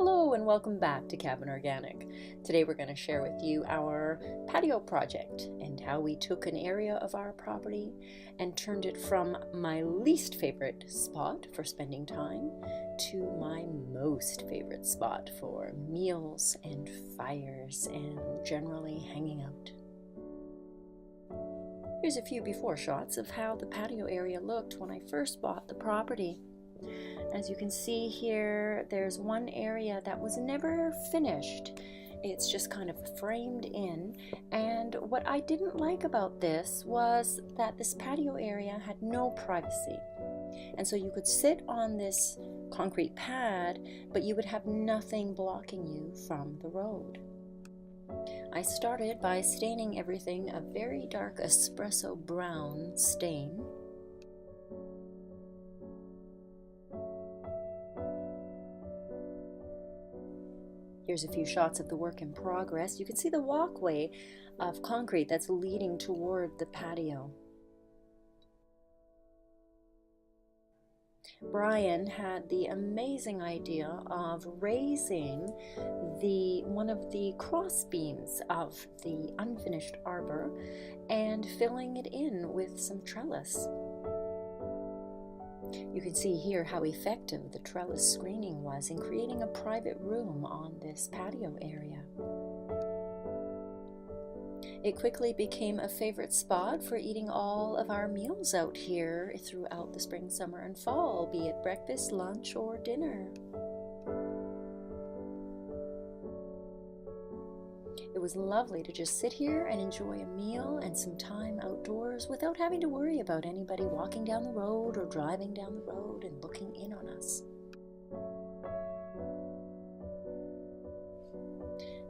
Hello and welcome back to Cabin Organic. Today we're going to share with you our patio project and how we took an area of our property and turned it from my least favorite spot for spending time to my most favorite spot for meals and fires and generally hanging out. Here's a few before shots of how the patio area looked when I first bought the property. As you can see here, there's one area that was never finished. It's just kind of framed in, and what I didn't like about this was that this patio area had no privacy. And so you could sit on this concrete pad, but you would have nothing blocking you from the road. I started by staining everything a very dark espresso brown stain. Here's a few shots of the work in progress. You can see the walkway of concrete that's leading toward the patio. Brian had the amazing idea of raising one of the cross beams of the unfinished arbor and filling it in with some trellis. You can see here how effective the trellis screening was in creating a private room on this patio area. It quickly became a favorite spot for eating all of our meals out here throughout the spring, summer, and fall, be it breakfast, lunch, or dinner. It was lovely to just sit here and enjoy a meal and some time outdoors without having to worry about anybody walking down the road or driving down the road and looking in on us.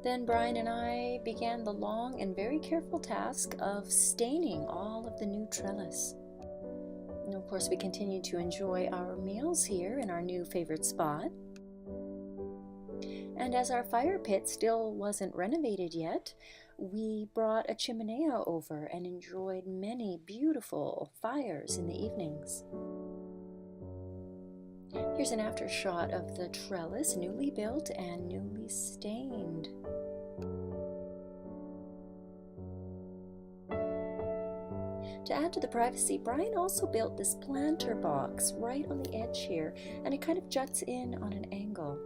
Then Brian and I began the long and very careful task of staining all of the new trellis. And of course, we continued to enjoy our meals here in our new favorite spot. And as our fire pit still wasn't renovated yet, we brought a chimenea over and enjoyed many beautiful fires in the evenings. Here's an after shot of the trellis, newly built and newly stained. To add to the privacy, Brian also built this planter box right on the edge here, and it kind of juts in on an angle.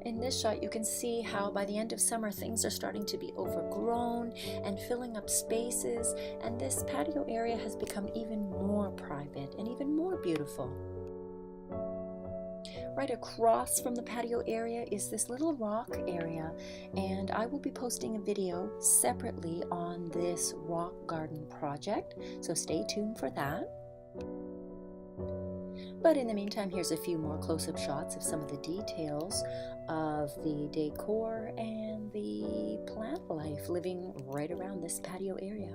In this shot, you can see how by the end of summer things are starting to be overgrown and filling up spaces, and this patio area has become even more private and even more beautiful. Right across from the patio area is this little rock area, and I will be posting a video separately on this rock garden project, so stay tuned for that. But in the meantime, here's a few more close-up shots of some of the details of the decor and the plant life living right around this patio area.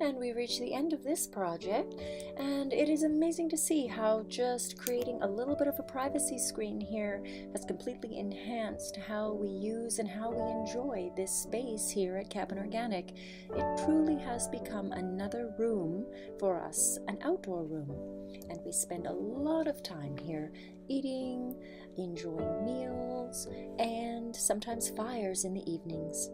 And we reached the end of this project, and it is amazing to see how just creating a little bit of a privacy screen here has completely enhanced how we use and how we enjoy this space here at Cabin Organic. It truly has become another room for us, an outdoor room, and we spend a lot of time here eating, enjoying meals, and sometimes fires in the evenings.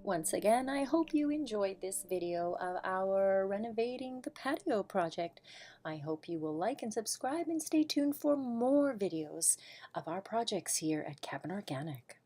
Once again, I hope you enjoyed this video of our Renovating the Patio project. I hope you will like and subscribe and stay tuned for more videos of our projects here at Cabin Organic.